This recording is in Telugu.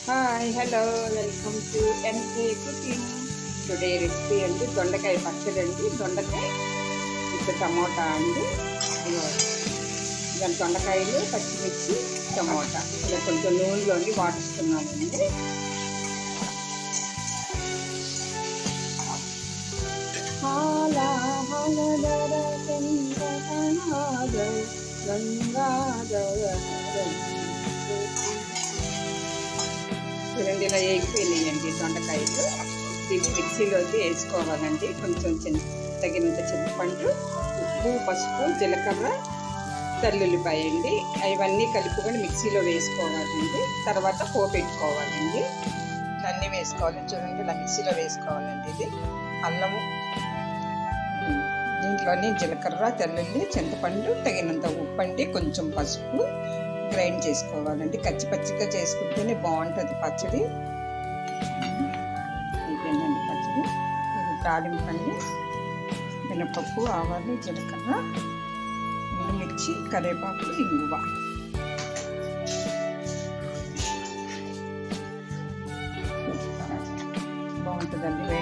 Hi hello welcome to NK cooking. Today recipe అండి దొండకాయ పచ్చడి అండి. దొండకాయ విత్ టమోటా అండి. దాని దొండకాయలు పచ్చిమిర్చి టమోటా ఇలా కొంచెం నూనెలోని వాడుస్తున్నానండి. చూడండి ఇలా వేగిపోయినాయండి దొండకాయలు. ఇది మిక్సీలోకి వేసుకోవాలండి. కొంచెం తగినంత చింతపండు, ఉప్పు, పసుపు, జీలకర్ర, తెల్లుల్లిపాయ అండి. అవన్నీ కలుపుకొని మిక్సీలో వేసుకోవాలండి. తర్వాత పోపెట్టుకోవాలండి. అన్నీ వేసుకోవాలి. చూడండి ఇలా మిక్సీలో వేసుకోవాలండి. ఇది అల్లము, దీంట్లోని జీలకర్ర, తెల్లుల్లి, చింతపండు, తగినంత ఉప్పు అండి, కొంచెం పసుపు గ్రైండ్ చేసుకోవాలండి. పచ్చిగా చేసుకుంటేనే బాగుంటుంది పచ్చడి. అయిపోయిందండి పచ్చడి. ఇది తాలింపండి. మినపప్పు, ఆవాలు, జీలకర్ర, ఎండుమిర్చి, కరివేపాకు, ఇంగువ. బాగుంటుందండి.